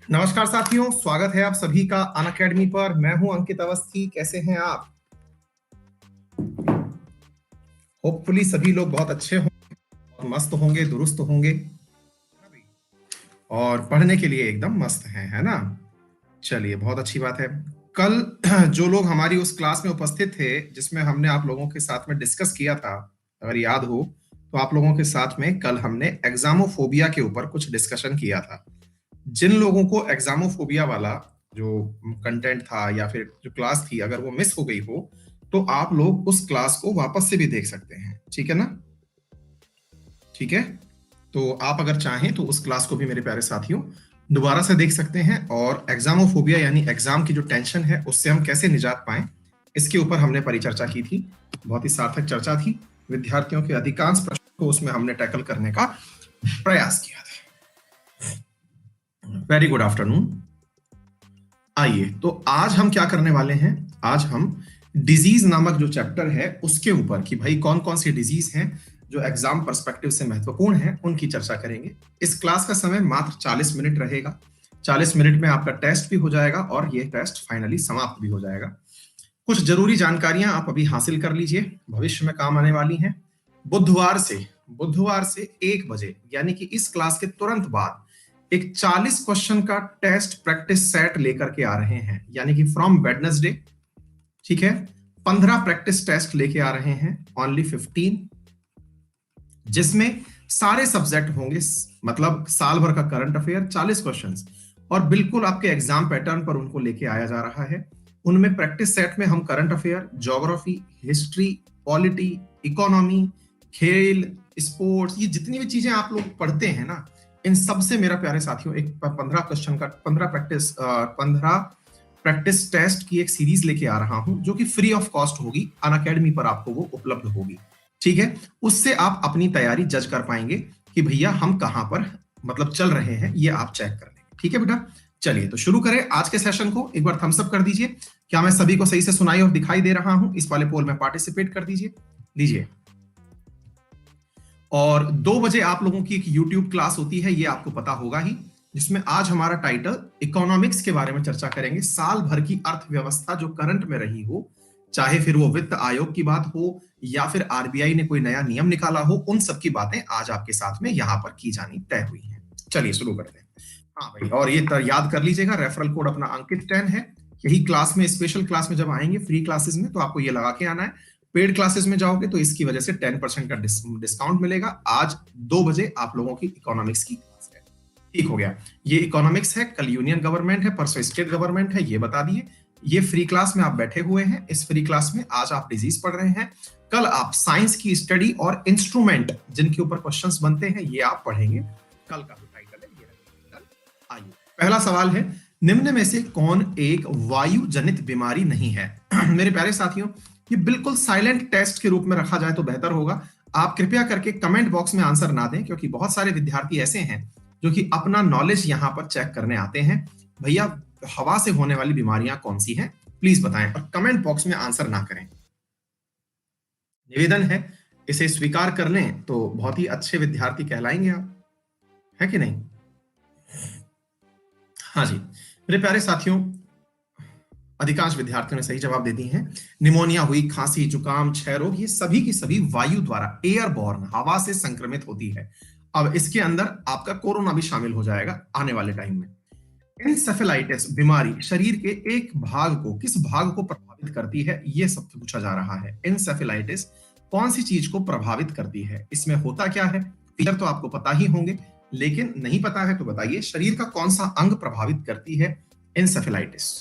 नमस्कार साथियों, स्वागत है आप सभी का अनअकैडमी पर। मैं हूं अंकित अवस्थी। कैसे हैं आप? होपफुली सभी लोग बहुत अच्छे होंगे, मस्त होंगे, दुरुस्त होंगे और पढ़ने के लिए एकदम मस्त हैं, है ना? चलिए, बहुत अच्छी बात है। कल जो लोग हमारी उस क्लास में उपस्थित थे जिसमें हमने आप लोगों के साथ में डिस्कस किया था, अगर याद हो तो आप लोगों के साथ में कल हमने एग्जामोफोबिया के ऊपर कुछ डिस्कशन किया था। जिन लोगों को एग्जामोफोबिया वाला जो कंटेंट था या फिर जो क्लास थी, अगर वो मिस हो गई हो तो आप लोग उस क्लास को वापस से भी देख सकते हैं। ठीक है ना? ठीक है, तो आप अगर चाहें तो उस क्लास को भी मेरे प्यारे साथियों दोबारा से देख सकते हैं और एग्जामोफोबिया यानी एग्जाम की जो टेंशन है उससे हम कैसे निजात पाएं, इसके ऊपर हमने परिचर्चा की थी। बहुत ही सार्थक चर्चा थी। विद्यार्थियों के अधिकांश प्रश्नों को उसमें हमने टैकल करने का प्रयास किया था। Very good afternoon. आइए, तो आज हम क्या करने वाले हैं? आज हम डिजीज नामक जो चैप्टर है उसके ऊपर कि भाई कौन कौन सी डिजीज हैं जो एग्जाम पर्सपेक्टिव से महत्वपूर्ण है, उनकी चर्चा करेंगे। इस क्लास का समय मात्र 40 मिनट रहेगा। 40 मिनट में आपका टेस्ट भी हो जाएगा और ये टेस्ट फाइनली समाप्त भी हो जाएगा। कुछ जरूरी जानकारियां आप अभी हासिल कर लीजिए, भविष्य में काम आने वाली हैं। बुधवार से 1 बजे यानी कि इस क्लास के तुरंत बाद एक 40 क्वेश्चन का टेस्ट प्रैक्टिस सेट लेकर के आ रहे हैं, यानी कि फ्रॉम वेडनेसडे। ठीक है, 15 प्रैक्टिस टेस्ट लेके आ रहे हैं, ओनली 15, जिसमें सारे सब्जेक्ट होंगे। मतलब साल भर का करंट अफेयर 40 क्वेश्चंस और बिल्कुल आपके एग्जाम पैटर्न पर उनको लेके आया जा रहा है। उनमें प्रैक्टिस सेट में हम current affair, geography, history, polity, economy, खेल, स्पोर्ट्स, ये जितनी भी चीजें आप लोग पढ़ते हैं ना, इन सब से मेरा प्यारे साथियों एक 15 क्वेश्चन का 15 प्रैक्टिस टेस्ट की एक सीरीज लेके आ रहा हूं, जो कि फ्री ऑफ कॉस्ट होगी। अनअकैडमी पर आपको वो उपलब्ध होगी। ठीक है, उससे आप अपनी तैयारी जज कर पाएंगे कि भैया हम कहां पर मतलब चल रहे हैं, ये आप चेक कर लेंगे। ठीक है बेटा, चलिए तो शुरू करें आज के सेशन को। एक बार थम्स अप कर दीजिए, क्या मैं सभी को सही से सुनाई और दिखाई दे रहा हूं? इस वाले पोल में पार्टिसिपेट कर दीजिए, लीजिए। और 2 बजे आप लोगों की एक यूट्यूब क्लास होती है, ये आपको पता होगा ही, जिसमें आज हमारा टाइटल इकोनॉमिक्स के बारे में चर्चा करेंगे। साल भर की अर्थव्यवस्था जो करंट में रही हो, चाहे फिर वो वित्त आयोग की बात हो या फिर आरबीआई ने कोई नया नियम निकाला हो, उन सब की बातें आज आपके साथ में यहां पर की जानी तय हुई है। चलिए शुरू करते हैं। हाँ भाई, और ये याद कर लीजिएगा, रेफरल कोड अपना अंकित 10 है। यही क्लास में, स्पेशल क्लास में जब आएंगे फ्री क्लासेस में, तो आपको ये लगा के आना है। पेड क्लासेस में जाओगे तो इसकी वजह से 10% का डिस्काउंट मिलेगा। आज 2 बजे आप लोगों की इकोनॉमिक्स की क्लास है। ठीक हो गया, ये इकोनॉमिक्स है, कल यूनियन गवर्नमेंट है, परसों स्टेट गवर्नमेंट है, ये बता दिए। ये फ्री क्लास में आप बैठे हुए हैं। इस फ्री क्लास में आज आप डिजीज पढ़ रहे हैं, कल आप साइंस की स्टडी और इंस्ट्रूमेंट जिनके ऊपर क्वेश्चंस बनते हैं ये आप पढ़ेंगे। कल का जो टाइटल है ये रहेगा। आइए, पहला सवाल है, निम्न में से कौन एक वायु जनित बीमारी नहीं है? मेरे प्यारे साथियों, ये बिल्कुल साइलेंट टेस्ट के रूप में रखा जाए तो बेहतर होगा। आप कृपया करके कमेंट बॉक्स में आंसर ना दें, क्योंकि बहुत सारे विद्यार्थी ऐसे हैं जो कि अपना नॉलेज यहां पर चेक करने आते हैं। भैया, हवा से होने वाली बीमारियां कौन सी हैं, प्लीज बताएं, और कमेंट बॉक्स में आंसर ना करें। निवेदन है, इसे स्वीकार कर लें तो बहुत ही अच्छे विद्यार्थी कहलाएंगे आप, है कि नहीं? हाँ जी, मेरे प्यारे साथियों, अधिकांश विद्यार्थियों ने सही जवाब दे दी हैं। निमोनिया हुई, खांसी, जुकाम, क्षय रोग, ये सभी की सभी वायु द्वारा, एयरबॉर्न, हवा से संक्रमित होती है। अब इसके अंदर आपका कोरोना भी शामिल हो जाएगा आने वाले टाइम में। एनसेफेलाइटिस बीमारी शरीर के एक भाग को, किस भाग को प्रभावित करती है, यह सब पूछा जा रहा है। एनसेफेलाइटिस कौन सी चीज को प्रभावित करती है, इसमें होता क्या है? फीचर तो आपको पता ही होंगे, लेकिन नहीं पता है तो बताइए, शरीर का कौन सा अंग प्रभावित करती है एनसेफेलाइटिस?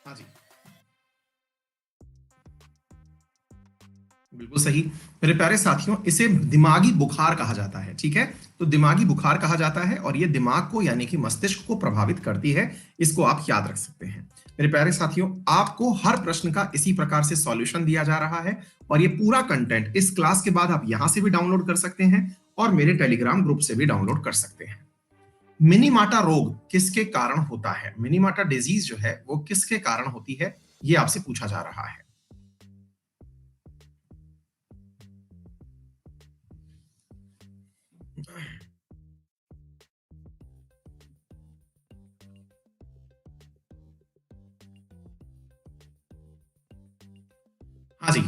हाँ जी, बिल्कुल सही। मेरे प्यारे साथियों, इसे दिमागी बुखार कहा जाता है। ठीक है, तो दिमागी बुखार कहा जाता है और ये दिमाग को यानी कि मस्तिष्क को प्रभावित करती है। इसको आप याद रख सकते हैं। मेरे प्यारे साथियों, आपको हर प्रश्न का इसी प्रकार से सॉल्यूशन दिया जा रहा है और ये पूरा कंटेंट इस क्लास के बाद आप यहां से भी डाउनलोड कर सकते हैं और मेरे टेलीग्राम ग्रुप से भी डाउनलोड कर सकते हैं। मिनीमाटा रोग किसके कारण होता है? मिनीमाटा डिजीज जो है वो किसके कारण होती है, ये आपसे पूछा जा रहा है। हाँ जी,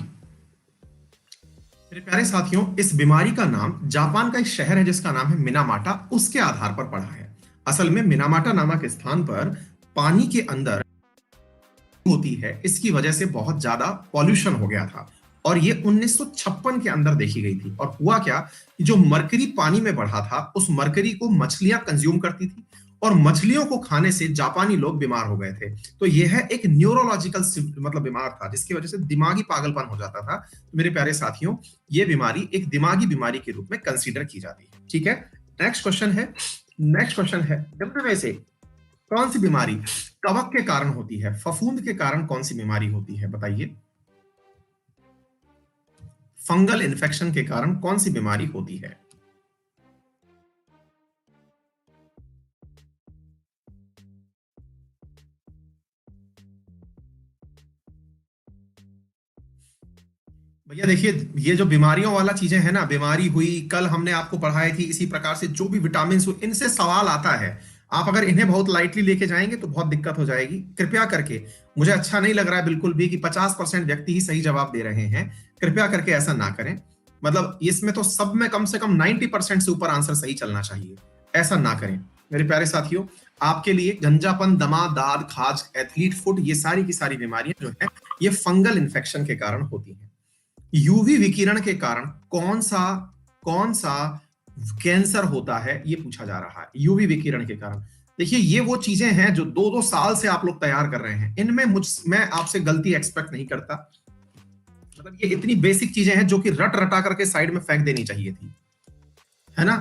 मेरे प्यारे साथियों, इस बीमारी का नाम जापान का एक शहर है जिसका नाम है मिनामाटा, उसके आधार पर पड़ा है। असल में मिनामाटा नामक स्थान पर पानी के अंदर होती है, इसकी वजह से बहुत ज्यादा पॉल्यूशन हो गया था और ये 1956 के अंदर देखी गई थी। और हुआ क्या कि जो मरकरी पानी में बढ़ा था, उस मरकरी को मछलियां कंज्यूम करती थी और मछलियों को खाने से जापानी लोग बीमार हो गए थे। तो यह है एक न्यूरोलॉजिकल मतलब बीमार था जिसकी वजह से दिमागी पागलपन हो जाता था। तो मेरे प्यारे साथियों, ये बीमारी एक दिमागी बीमारी के रूप में कंसीडर की जाती है। ठीक है, नेक्स्ट क्वेश्चन है। नेक्स्ट क्वेश्चन है, निम्न में से कौन सी बीमारी कवक के कारण होती है? फफूंद के कारण कौन सी बीमारी होती है, बताइए। फंगल इन्फेक्शन के कारण कौन सी बीमारी होती है? भैया देखिए, ये जो बीमारियों वाला चीजें है ना, बीमारी हुई, कल हमने आपको पढ़ाई थी, इसी प्रकार से जो भी विटामिन हुए, इनसे सवाल आता है। आप अगर इन्हें बहुत लाइटली लेके जाएंगे तो बहुत दिक्कत हो जाएगी। कृपया करके, मुझे अच्छा नहीं लग रहा है बिल्कुल भी कि 50% व्यक्ति ही सही जवाब दे रहे हैं। कृपया करके ऐसा ना करें। मतलब इसमें तो सब में कम से कम 90% से ऊपर आंसर सही चलना चाहिए। ऐसा ना करें मेरे प्यारे साथियों। आपके लिए गंजापन, दमा, दाद, खाज, एथलीट फुट, ये सारी की सारी बीमारियां जो है, ये फंगल इन्फेक्शन के कारण होती हैं। यूवी विकिरण के कारण कौन सा कैंसर होता है, ये पूछा जा रहा है। यूवी विकिरण के कारण, देखिए ये वो चीजें हैं जो 2-2 साल से आप लोग तैयार कर रहे हैं, इनमें मैं आपसे गलती एक्सपेक्ट नहीं करता। मतलब ये इतनी बेसिक चीजें हैं जो कि रट रटा करके साइड में फेंक देनी चाहिए थी, है ना।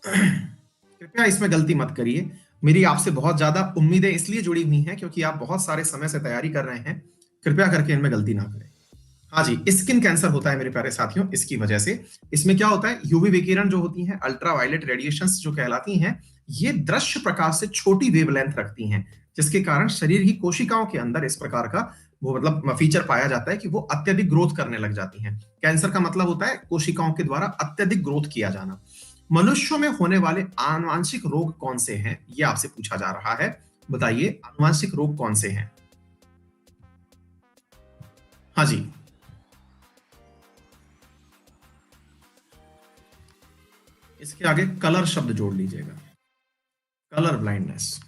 कृपया इसमें गलती मत करिए। मेरी आपसे बहुत ज्यादा उम्मीदें इसलिए जुड़ी हुई हैं क्योंकि आप बहुत सारे समय से तैयारी कर रहे हैं। कृपया करके इनमें गलती ना करें। हाँ जी, स्किन कैंसर होता है मेरे प्यारे साथियों इसकी वजह से। इसमें क्या होता है, यूवी विकिरण जो होती हैं, अल्ट्रावायलेट रेडिएशंस जो कहलाती हैं, ये दृश्य प्रकाश से छोटी वेवलेंथ रखती हैं, जिसके कारण शरीर की कोशिकाओं के अंदर इस प्रकार का वो मतलब फीचर पाया जाता है कि वो अत्यधिक ग्रोथ करने लग जाती हैं। कैंसर का मतलब होता है कोशिकाओं के द्वारा अत्यधिक ग्रोथ किया जाना। मनुष्यों में होने वाले आनुवांशिक रोग कौन से हैं, ये आपसे पूछा जा रहा है। बताइए, आनुवांशिक रोग कौन से हैं? हाँ जी, इसके आगे कलर शब्द जोड़ लीजिएगा। Colour blindness.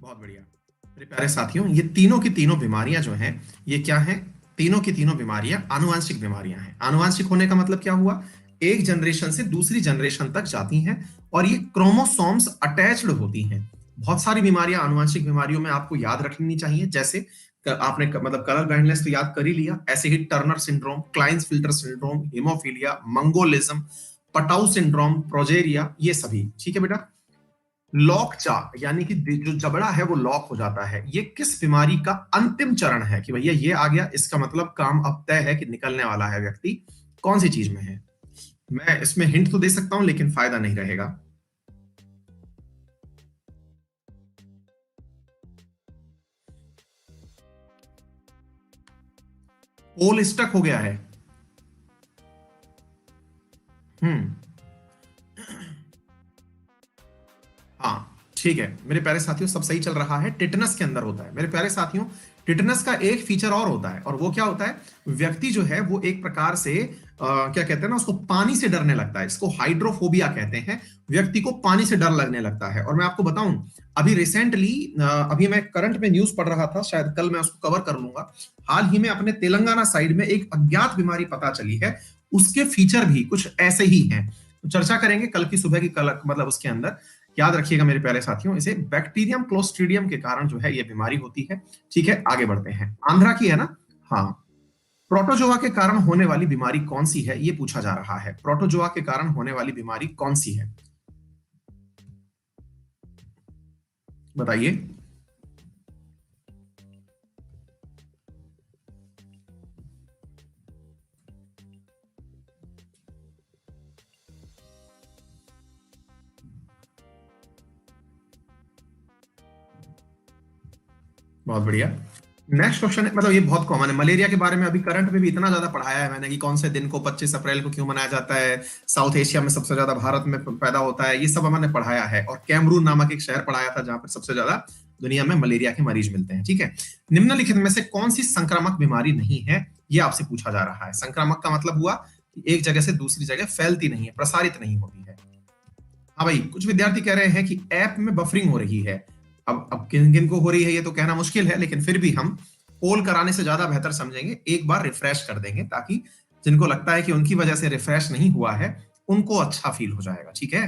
बहुत बढ़िया। मेरे प्यारे साथियों, ये तीनों की तीनों बीमारियां जो हैं, ये क्या हैं? तीनों की तीनों बीमारियां आनुवांशिक बीमारियां हैं। आनुवांशिक होने का मतलब क्या हुआ? एक जनरेशन से दूसरी जनरेशन तक जाती हैं और ये क्रोमोसोम्स अटैच्ड होती हैं। बहुत सारी बीमारियां आनुवांशिक बीमारियों में आपको याद रखनी चाहिए, जैसे आपने मतलब कलर ब्लाइंडनेस तो याद कर ही लिया, ऐसे ही Turner syndrome, Klinefelter syndrome, haemophilia, mongolism, Patau syndrome, progeria, ये सभी ठीक है बेटा। लॉक चा यानी कि जो जबड़ा है वो लॉक हो जाता है, ये किस बीमारी का अंतिम चरण है? कि भैया ये आ गया, इसका मतलब काम अब तय है कि निकलने वाला है व्यक्ति। कौन सी चीज में है? मैं इसमें हिंट तो दे सकता हूं लेकिन फायदा नहीं रहेगा। पोल स्टक हो गया है। हम्म। हाँ ठीक है मेरे प्यारे साथियों, सब सही चल रहा है। टिटनस के अंदर होता है मेरे प्यारे साथियों। टिटनस का एक फीचर और होता है, और वो क्या होता है? व्यक्ति जो है वो एक प्रकार से क्या कहते हैं ना, उसको पानी से डरने लगता है। इसको हाइड्रोफोबिया कहते हैं। व्यक्ति को पानी से डर लगने लगता है। और मैं आपको बताऊं, अभी रिसेंटली, अभी मैं करंट में न्यूज पढ़ रहा था, शायद कल मैं उसको कवर कर लूंगा। हाल ही में अपने तेलंगाना साइड में एक अज्ञात बीमारी पता चली है, उसके फीचर भी कुछ ऐसे ही हैं। तो चर्चा करेंगे कल की सुबह की, कल मतलब उसके अंदर। याद रखिएगा मेरे प्यारे साथियों, इसे बैक्टीरियम क्लोस्ट्रीडियम के कारण जो है ये बीमारी होती है। ठीक है, आगे बढ़ते हैं। आंध्रा की है ना। हाँ। प्रोटोजोआ के कारण होने वाली बीमारी कौन सी है, ये पूछा जा रहा है। प्रोटोजोआ के कारण होने वाली बीमारी कौन सी है, बताइए। बहुत बढ़िया। नेक्स्ट क्वेश्चन है, मतलब ये बहुत कॉमन है, मलेरिया के बारे में अभी करंट में भी इतना ज्यादा पढ़ाया है मैंने कि कौन से दिन को 25 अप्रैल को क्यों मनाया जाता है, साउथ एशिया में सबसे ज्यादा भारत में पैदा होता है, ये सब हमने पढ़ाया है। और कैमरून नामक एक शहर पढ़ाया था जहां पर सबसे ज्यादा दुनिया में मलेरिया के मरीज मिलते हैं। ठीक है, निम्नलिखित में से कौन सी संक्रामक बीमारी नहीं है, ये आपसे पूछा जा रहा है। संक्रामक का मतलब हुआ कि एक जगह से दूसरी जगह फैलती नहीं है, प्रसारित नहीं होती है। हाँ भाई, कुछ विद्यार्थी कह रहे हैं कि ऐप में बफरिंग हो रही है। अब किन किन को हो रही है ये तो कहना मुश्किल है, लेकिन फिर भी हम पोल कराने से ज्यादा बेहतर समझेंगे, एक बार रिफ्रेश कर देंगे ताकि जिनको लगता है कि उनकी वजह से रिफ्रेश नहीं हुआ है उनको अच्छा फील हो जाएगा। ठीक है,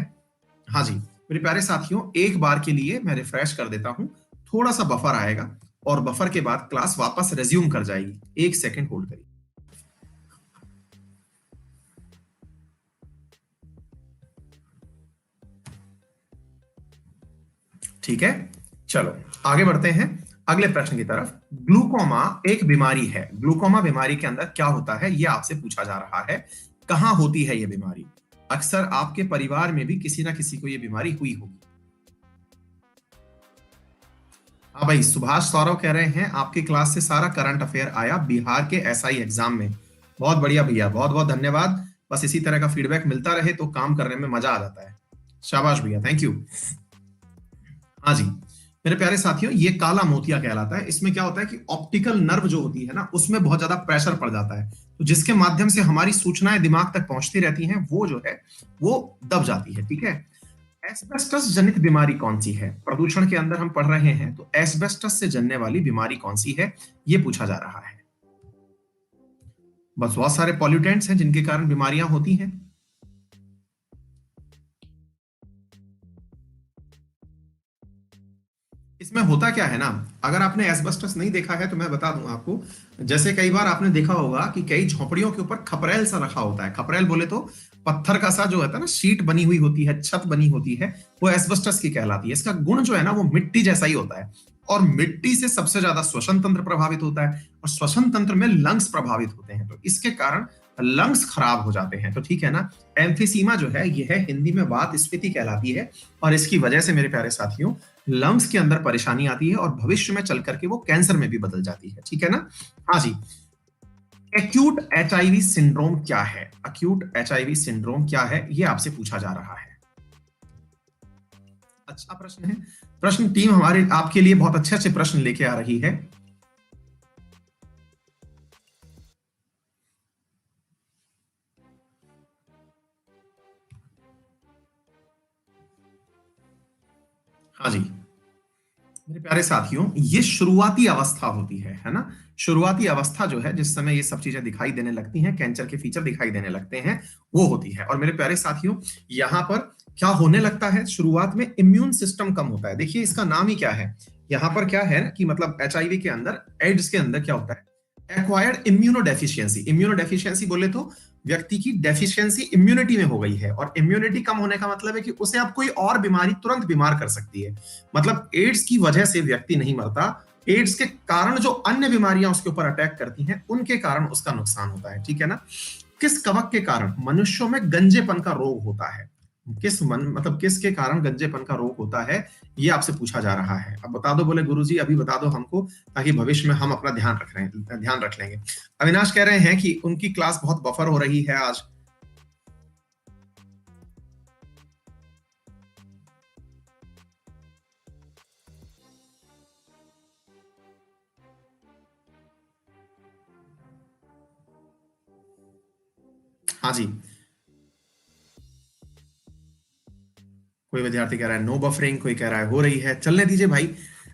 हाँ जी मेरे प्यारे साथियों, एक बार के लिए मैं रिफ्रेश कर देता हूं, थोड़ा सा बफर आएगा और बफर के बाद क्लास वापस रिज्यूम कर जाएगी। एक सेकेंड होल्ड करिए। ठीक है, चलो आगे बढ़ते हैं अगले प्रश्न की तरफ। ग्लूकोमा एक बीमारी है, ग्लूकोमा बीमारी के अंदर क्या होता है ये आपसे पूछा जा रहा है। कहां होती है ये बीमारी? अक्सर आपके परिवार में भी किसी ना किसी को ये बीमारी हुई होगी। हाँ भाई, सुभाष सौरव कह रहे हैं आपकी क्लास से सारा करंट अफेयर आया बिहार के एसआई एग्जाम में। बहुत बढ़िया भैया, बहुत बहुत धन्यवाद। बस इसी तरह का फीडबैक मिलता रहे तो काम करने में मजा आ जाता है। शाबाश भैया, थैंक यू। हाँ जी मेरे प्यारे साथियों, ये काला मोतिया कहलाता है। इसमें क्या होता है कि ऑप्टिकल नर्व जो होती है ना, उसमें बहुत ज्यादा प्रेशर पड़ जाता है, तो जिसके माध्यम से हमारी सूचनाएं दिमाग तक पहुंचती रहती हैं, वो जो है वो दब जाती है। ठीक है, एस्बेस्टस जनित बीमारी कौन सी है? प्रदूषण के अंदर हम पढ़ रहे हैं, तो एस्बेस्टस से जनने वाली बीमारी कौन सी है ये पूछा जा रहा है। बस बहुत सारे पॉल्यूटेंट्स हैं जिनके कारण बीमारियां होती हैं। इसमें होता क्या है ना, अगर आपने एस्बेस्टस नहीं देखा है तो मैं बता दूं आपको। जैसे कई बार आपने देखा होगा कि कई झोपड़ियों के ऊपर खपरेल सा रखा होता है। खपरेल बोले तो पत्थर का सा जो होता है ना, शीट बनी हुई होती है, छत बनी होती है, वो एस्बेस्टस की कहलाती है। इसका गुण जो है ना वो मिट्टी जैसा ही होता है, और मिट्टी से सबसे ज्यादा श्वसन तंत्र प्रभावित होता है, और श्वसन तंत्र में लंग्स प्रभावित होते हैं, तो इसके कारण लंग्स खराब हो जाते हैं। तो ठीक है ना, एम्फीसीमा जो है ये है हिंदी में वात स्फीति कहलाती है, और इसकी वजह से मेरे प्यारे साथियों लंग्स के अंदर परेशानी आती है और भविष्य में चल करके वो कैंसर में भी बदल जाती है। ठीक है ना, हाँ जी। एक्यूट एचआईवी सिंड्रोम क्या है? एक्यूट एचआईवी सिंड्रोम क्या है ये आपसे पूछा जा रहा है। अच्छा प्रश्न है, प्रश्न टीम हमारे आपके लिए बहुत अच्छे अच्छे प्रश्न लेके आ रही है। हाँ जी मेरे प्यारे साथियों, ये शुरुआती अवस्था होती है ना। शुरुआती अवस्था जो है, जिस समय ये सब चीजें दिखाई देने लगती हैं, कैंसर के फीचर दिखाई देने लगते हैं, वो होती है। और मेरे प्यारे साथियों, यहाँ पर क्या होने लगता है, शुरुआत में इम्यून सिस्टम कम होता है। देखिए इसका नाम ही क्या है, यहाँ पर क्या है कि मतलब एचआईवी के अंदर, एड्स के अंदर क्या होता है, एक्वायर्ड इम्यूनोडेफिशिएंसी। इम्यूनोडेफिशिएंसी बोले तो व्यक्ति की डेफिशिएंसी इम्यूनिटी में हो गई है, और इम्यूनिटी कम होने का मतलब है कि उसे अब कोई और बीमारी तुरंत बीमार कर सकती है। मतलब एड्स की वजह से व्यक्ति नहीं मरता, एड्स के कारण जो अन्य बीमारियां उसके ऊपर अटैक करती हैं उनके कारण उसका नुकसान होता है। ठीक है ना, किस कवक के कारण मनुष्यों में गंजेपन का रोग होता है? मतलब किसके कारण गंजेपन का रोग होता है ये आपसे पूछा जा रहा है। अब बता दो, बोले गुरुजी अभी बता दो हमको, ताकि भविष्य में हम अपना ध्यान रख लेंगे। अविनाश कह रहे हैं कि उनकी क्लास बहुत बफर हो रही है आज। हाँ जी, कोई विद्यार्थी कह रहा है नो बफरिंग, कोई कह रहा है हो रही है, चलने दीजिए भाई।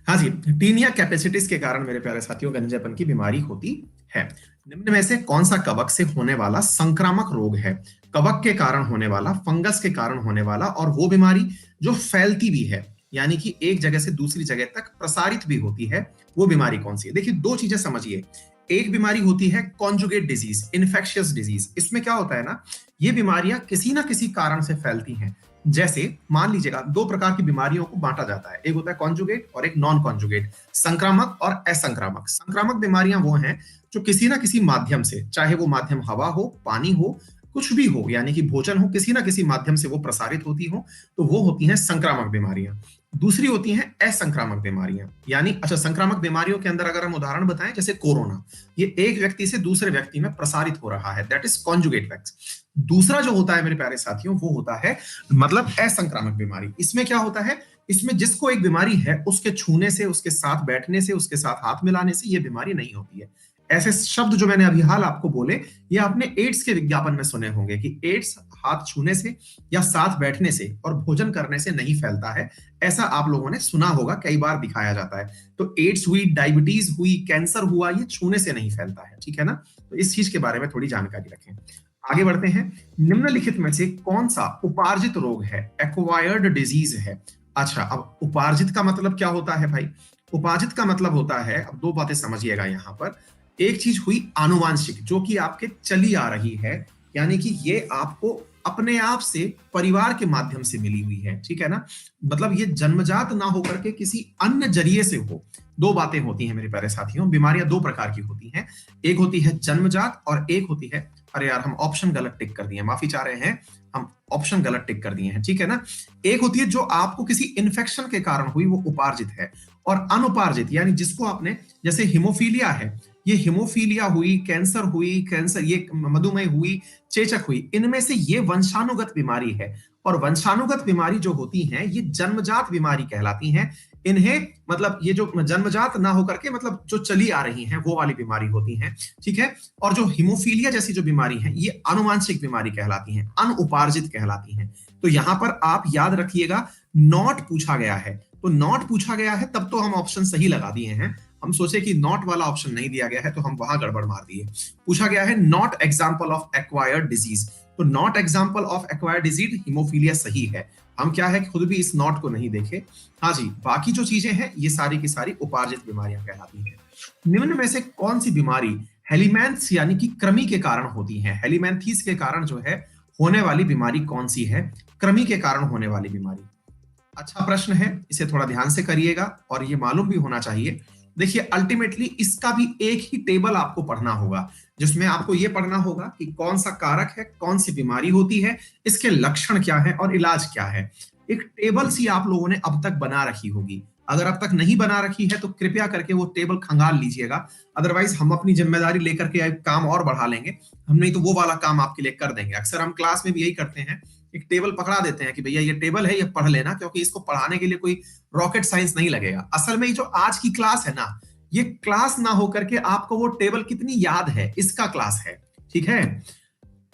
हाँ जी, टीनिया कैपेसिटिस के कारण मेरे प्यारे साथियों गंजेपन की बीमारी होती है। निम्न में से कौन सा कवक से होने वाला संक्रामक रोग है? कवक के कारण होने वाला, फंगस के कारण होने वाला, और वो बीमारी जो फैलती भी है, यानी कि एक जगह से दूसरी जगह तक प्रसारित भी होती है, वो बीमारी कौन सी है? देखिए दो चीजें समझिए। एक बीमारी होती है कॉन्जुगेट डिजीज, इन्फेक्शियस डिजीज। इसमें क्या होता है ना, ये बीमारियां किसी ना किसी कारण से फैलती हैं। जैसे मान लीजिएगा दो प्रकार की बीमारियों को बांटा जाता है, एक होता है कॉन्जुगेट और एक नॉन कॉन्जुगेट, संक्रामक और असंक्रामक। संक्रामक बीमारियां वो हैं जो किसी ना किसी माध्यम से, चाहे वो माध्यम हवा हो, पानी हो, कुछ भी हो, यानी कि भोजन हो, किसी ना किसी माध्यम से वो प्रसारित होती हो, तो वो होती हैं संक्रामक बीमारियां। दूसरी होती हैं असंक्रामक बीमारियां, यानी अच्छा संक्रामक बीमारियों के अंदर अगर हम उदाहरण बताएं जैसे कोरोना, ये एक व्यक्ति से दूसरे व्यक्ति में प्रसारित हो रहा है, दैट इज कॉन्जुगेट वैक्स। दूसरा जो होता है मेरे प्यारे साथियों वो होता है मतलब असंक्रामक बीमारी। इसमें क्या होता है, इसमें जिसको एक बीमारी है उसके छूने से, उसके साथ बैठने से, उसके साथ हाथ मिलाने से ये बीमारी नहीं होती है। ऐसे शब्द जो मैंने अभी हाल आपको बोले, ये आपने एड्स के विज्ञापन में सुने होंगे कि एड्स हाथ छूने से या साथ बैठने से और भोजन करने से नहीं फैलता है। ऐसा आप लोगों ने सुना होगा, कई बार दिखाया जाता है। तो एड्स हुई, डायबिटीज हुई, कैंसर हुआ, ये छूने से नहीं फैलता है, ठीक है ना। तो इस चीज के बारे में थोड़ी जानकारी रखें। आगे बढ़ते हैं। निम्नलिखित में से कौन सा उपार्जित रोग है, एक्वायर्ड डिजीज है। अच्छा, अब उपार्जित का मतलब क्या होता है भाई? उपार्जित का मतलब होता है, अब दो बातें समझिएगा यहां पर। एक चीज हुई आनुवांशिक, जो कि आपके चली आ रही है, यानी कि ये आपको अपने आप से परिवार के माध्यम से मिली हुई है, ठीक है ना। मतलब ये जन्मजात ना होकर के किसी अन्य जरिए से हो। दो बातें होती हैं मेरे प्यारे साथियों, बीमारियां दो प्रकार की होती हैं। एक होती है जन्मजात और एक होती है, अरे यार हम ऑप्शन गलत टिक कर दिए, माफी चाह रहे हैं, हम ऑप्शन गलत टिक कर दिए हैं, ठीक है ना। एक होती है जो आपको किसी इन्फेक्शन के कारण हुई, वो उपार्जित है। और अनुपार्जित यानी जिसको आपने, जैसे हिमोफीलिया है, ये हिमोफीलिया हुई, कैंसर हुई, कैंसर ये मधुमेह हुई, चेचक हुई, इनमें से ये वंशानुगत बीमारी है। और वंशानुगत बीमारी जो होती हैं ये जन्मजात बीमारी कहलाती हैं। इन्हें मतलब ये जो जन्मजात ना होकर के मतलब जो चली आ रही हैं वो वाली बीमारी होती हैं, ठीक है। और जो हिमोफीलिया जैसी जो बीमारी है ये आनुवांशिक बीमारी कहलाती हैं, अनुपार्जित कहलाती हैं। तो यहां पर आप याद रखिएगा, नॉट पूछा गया है, तो नॉट पूछा गया है तब तो हम ऑप्शन सही लगा दिए हैं। हम सोचे कि नॉट वाला ऑप्शन नहीं दिया गया है तो हम वहां गड़बड़ मार दिए। पूछा गया है not example of acquired disease, तो not example of acquired disease haemophilia सही है। हम क्या है खुद भी इस नॉट को नहीं देखे। हाँ जी, बाकी जो चीजें हैं ये सारी की सारी उपार्जित बीमारियां कहलाती हैं। निम्न में से कौन सी बीमारी हेलीमैंथ्स यानी कि कृमि के कारण होती है? हेलीमैंथीस के कारण जो है होने वाली बीमारी कौन सी है? कृमि के कारण होने वाली बीमारी। अच्छा प्रश्न है, इसे थोड़ा ध्यान से करिएगा और ये मालूम भी होना चाहिए। देखिए अल्टीमेटली इसका भी एक ही टेबल आपको पढ़ना होगा, जिसमें आपको यह पढ़ना होगा कि कौन सा कारक है, कौन सी बीमारी होती है, इसके लक्षण क्या है और इलाज क्या है। एक टेबल सी आप लोगों ने अब तक बना रखी होगी। अगर अब तक नहीं बना रखी है तो कृपया करके वो टेबल खंगाल लीजिएगा, अदरवाइज हम अपनी जिम्मेदारी लेकर के काम और बढ़ा लेंगे। हम नहीं तो वो वाला काम आपके लिए कर देंगे। अक्सर हम क्लास में भी यही करते हैं, एक टेबल पकड़ा देते हैं कि भैया ये टेबल है, ये पढ़ लेना, क्योंकि इसको पढ़ाने के लिए कोई रॉकेट साइंस नहीं लगेगा। असल में ये जो आज की क्लास है ना, ये क्लास ना होकर के आपको वो टेबल कितनी याद है इसका क्लास है, ठीक है।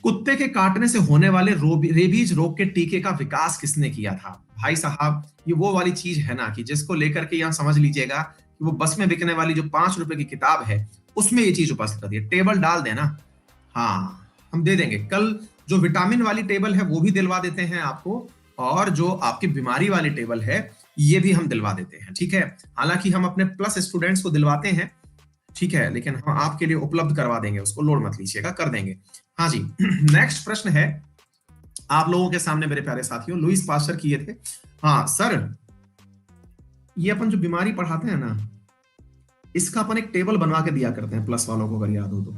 कुत्ते के काटने से होने वाले रेबीज रोग के टीके का विकास किसने किया था? भाई साहब, ये वो वाली चीज है ना कि जिसको लेकर के यहां समझ लीजिएगा कि वो बस में बिकने वाली जो 5 रुपए की किताब है उसमें ये चीज उपस्थित कर दी। टेबल डाल देना, हाँ हम दे देंगे। कल जो विटामिन वाली टेबल है वो भी दिलवा देते हैं आपको, और जो आपकी बीमारी वाली टेबल है ये भी हम दिलवा देते हैं, ठीक है। हालांकि हम अपने प्लस स्टूडेंट्स को दिलवाते हैं, ठीक है, लेकिन हम आपके लिए उपलब्ध करवा देंगे, उसको लोड मत लीजिएगा, कर देंगे। हाँ जी नेक्स्ट प्रश्न है आप लोगों के सामने मेरे प्यारे साथियों, लुईस पास्चर किए थे। हाँ सर, ये अपन जो बीमारी पढ़ाते हैं ना, इसका अपन एक टेबल बनवा के दिया करते हैं प्लस वालों को, अगर याद हो तो।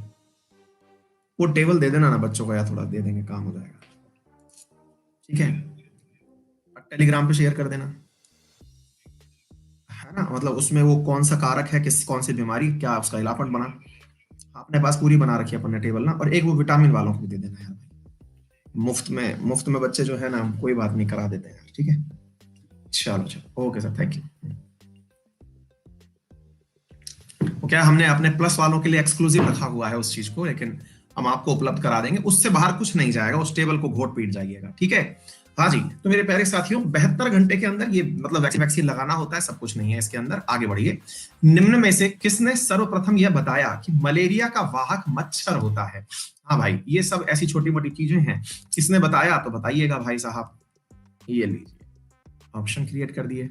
वो टेबल दे देना ना बच्चों को, या थोड़ा दे देंगे, काम हो जाएगा, ठीक है। टेलीग्राम पे शेयर कर देना, है ना। मतलब उसमें वो कौन सा कारक है, किस कौन सी बीमारी, क्या उसका इलापट बना, अपने पास पूरी बना रखी है अपन ने टेबल ना। और एक वो विटामिन वालों को भी दे देना यार, मुफ्त में बच्चे जो है ना, कोई बात नहीं, करा देते हैं, ठीक है। चलो चलो, ओके सर, थैंक यू। क्या हमने अपने प्लस वालों के लिए एक्सक्लूसिव रखा हुआ है उस चीज को, लेकिन हम आपको उपलब्ध करा देंगे, उससे बाहर कुछ नहीं जाएगा, उस टेबल को घोट पीट जाइएगा, ठीक है। हाँ जी, तो मेरे प्यारे साथियों 72 घंटे के अंदर ये मतलब वैक्सीन लगाना होता है, सब कुछ नहीं है इसके अंदर। आगे बढ़िए। निम्न में से किसने सर्वप्रथम यह बताया कि मलेरिया का वाहक मच्छर होता है? हाँ भाई, ये सब ऐसी छोटी मोटी चीजें हैं, किसने बताया तो बताइएगा भाई साहब। ये लीजिए, ऑप्शन क्रिएट कर दिए।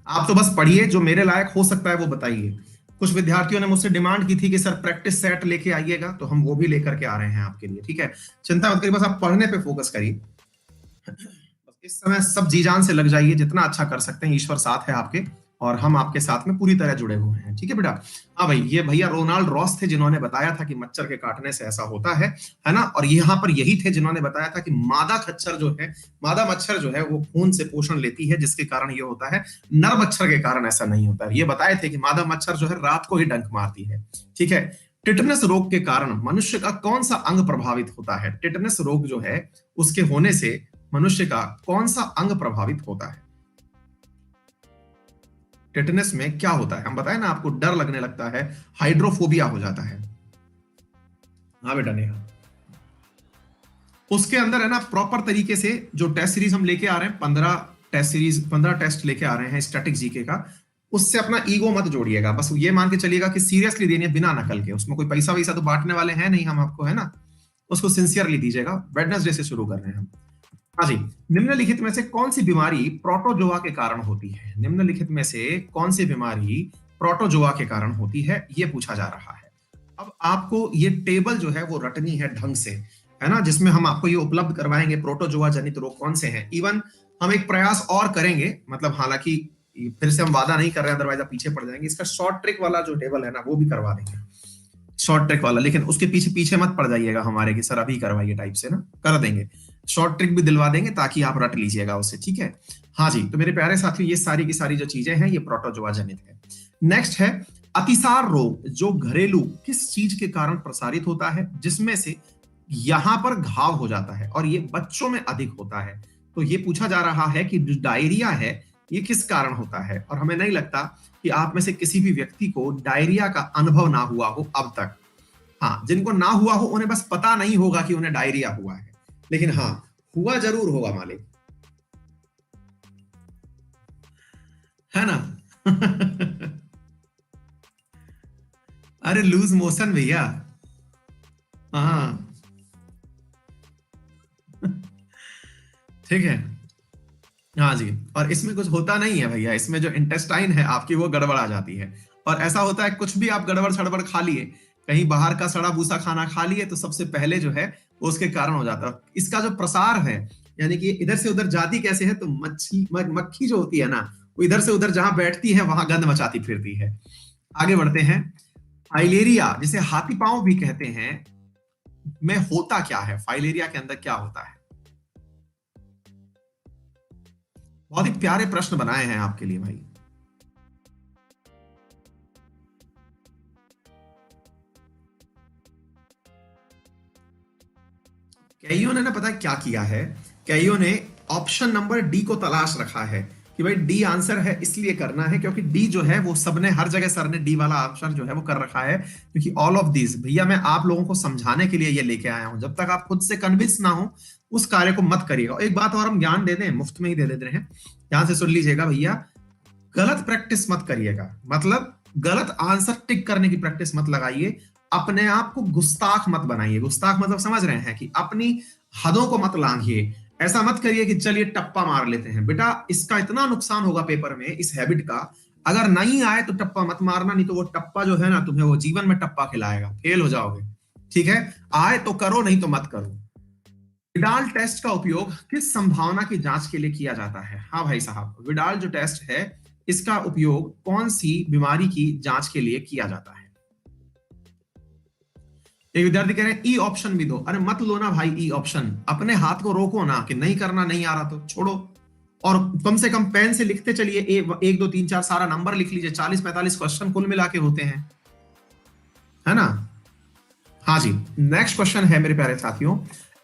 आप तो बस पढ़िए, जो मेरे लायक हो सकता है वो बताइए। कुछ विद्यार्थियों ने मुझसे डिमांड की थी कि सर प्रैक्टिस सेट लेके आइएगा, तो हम वो भी लेकर के आ रहे हैं आपके लिए, ठीक है। चिंता मत करिए, बस आप पढ़ने पे फोकस करिए। इस समय सब जी जान से लग जाइए, जितना अच्छा कर सकते हैं, ईश्वर साथ है आपके, और हम आपके साथ में पूरी तरह जुड़े हुए हैं। ठीक है बेटा। हाँ भाई, ये भैया रोनाल्ड रॉस थे जिन्होंने बताया था कि मच्छर के काटने से ऐसा होता है ना। और यहाँ पर यही थे जिन्होंने बताया था कि मादा खच्चर जो है, मादा मच्छर जो है वो खून से पोषण लेती है, जिसके कारण ये होता है। नर मच्छर के कारण ऐसा नहीं होता है। ये बताए थे कि मादा मच्छर जो है रात को ही डंक मारती है। ठीक है। टिटनस रोग के कारण मनुष्य का कौन सा अंग प्रभावित होता है? टिटनस रोग जो है उसके होने से मनुष्य का कौन सा अंग प्रभावित होता है? टिटनस में क्या होता है? हम बताएं ना, आपको डर लगने लगता है, हाइड्रोफोबिया हो जाता है। हाँ बेटा नेहा, उसके अंदर है ना प्रॉपर तरीके से जो टेस्ट सीरीज हम लेके आ रहे हैं, 15 टेस्ट लेके आ रहे हैं स्टैटिक जीके का, उससे अपना ईगो मत जोड़िएगा। बस ये मान के चलिएगा कि सीरियसली देनी है बिना नकल के, उसमें कोई पैसा वैसा तो बांटने वाले हैं नहीं हम आपको, है ना। उसको सिंसियरली दीजिएगा। वेडनेसडे से शुरू कर रहे हैं हम। हाँ जी। निम्नलिखित में से कौन सी बीमारी प्रोटोजोआ के कारण होती है? निम्नलिखित में से कौन सी बीमारी प्रोटोजोआ के कारण होती है, यह पूछा जा रहा है। अब आपको ये टेबल जो है वो रटनी है ढंग से, है ना, जिसमें हम आपको ये उपलब्ध करवाएंगे प्रोटोजोआ जनित रोग कौन से हैं। इवन हम एक प्रयास और करेंगे, मतलब हालांकि फिर से हम वादा नहीं कर रहे हैं, अदरवाइज आप पीछे पड़ जाएंगे। इसका शॉर्ट ट्रिक वाला जो टेबल है ना वो भी करवा देंगे, शॉर्ट ट्रिक वाला। लेकिन उसके पीछे पीछे मत पड़ जाइएगा हमारे कि सर अभी करवाइए टाइप से ना, कर देंगे। शॉर्ट ट्रिक भी दिलवा देंगे ताकि आप रट लीजिएगा उससे। ठीक है। हाँ जी, तो मेरे प्यारे साथियों, ये सारी की सारी जो चीजें हैं ये प्रोटोजोआ जनित है। नेक्स्ट है अतिसार रोग, जो घरेलू किस चीज के कारण प्रसारित होता है, जिसमें से यहां पर घाव हो जाता है और ये बच्चों में अधिक होता है। तो ये पूछा जा रहा है कि जो डायरिया है ये किस कारण होता है, और हमें नहीं लगता कि आप में से किसी भी व्यक्ति को डायरिया का अनुभव ना हुआ हो अब तक। हाँ, जिनको ना हुआ हो उन्हें बस पता नहीं होगा कि उन्हें डायरिया हुआ है, लेकिन हाँ, हुआ जरूर होगा मालिक, है ना। अरे लूज मोशन भैया। हाँ। ठीक है। हाँ जी। और इसमें कुछ होता नहीं है भैया, इसमें जो इंटेस्टाइन है आपकी वो गड़बड़ आ जाती है। और ऐसा होता है कुछ भी आप गड़बड़ सड़बड़ खा लिए, कहीं बाहर का सड़ा भूसा खाना खा लिए, तो सबसे पहले जो है वो उसके कारण हो जाता है। इसका जो प्रसार है, यानी कि इधर से उधर जाती कैसे है, तो मक्खी जो होती है ना, वो इधर से उधर जहां बैठती है वहां गंध मचाती फिरती है। आगे बढ़ते हैं। फाइलेरिया, जिसे हाथी पांव भी कहते हैं, में होता क्या है? फाइलेरिया के अंदर क्या होता है? बहुत ही प्यारे प्रश्न बनाए हैं आपके लिए भाई। कईयों ने ना पता है क्या किया है, कईयों ने ऑप्शन नंबर डी को तलाश रखा है कि भाई डी आंसर है, इसलिए करना है क्योंकि डी जो है वो सबने हर जगह सर ने डी वाला आंसर जो है वो कर रखा है, क्योंकि ऑल ऑफ दिस भैया मैं आप लोगों को समझाने के लिए ये लेके आया हूं। जब तक आप खुद से कन्विंस ना हो उस कार्य को मत करिएगा। एक बात और हम ज्ञान दे दें, मुफ्त में ही दे देते हैं, ध्यान से सुन लीजिएगा भैया। गलत प्रैक्टिस मत करिएगा, मतलब गलत आंसर टिक करने की प्रैक्टिस मत लगाइए। अपने आप को गुस्ताख मत बनाइए। गुस्ताख मतलब समझ रहे हैं कि अपनी हदों को मत लांघिए। ऐसा मत करिए कि चलिए टप्पा मार लेते हैं। बेटा इसका इतना नुकसान होगा पेपर में इस हैबिट का, अगर नहीं आए तो टप्पा मत मारना, नहीं तो वो टप्पा जो है ना तुम्हें वो जीवन में टप्पा खिलाएगा, फेल हो जाओगे। ठीक है। आए तो करो, नहीं तो मत करो। विडाल टेस्ट का उपयोग किस संभावना की जांच के लिए किया जाता है? हाँ भाई साहब, विडाल जो टेस्ट है इसका उपयोग कौन सी बीमारी की जांच के लिए किया जाता है? एक विद्यार्थी कह रहे हैं ई ऑप्शन भी दो। अरे मत लो ना भाई ई ऑप्शन, अपने हाथ को रोको ना कि नहीं करना, नहीं आ रहा तो छोड़ो। और कम से कम पेन से लिखते चलिए, एक दो तीन चार सारा नंबर लिख लीजिए, 40-45 क्वेश्चन कुल मिला के होते हैं, है ना। हाँ जी। नेक्स्ट क्वेश्चन है मेरे प्यारे साथियों,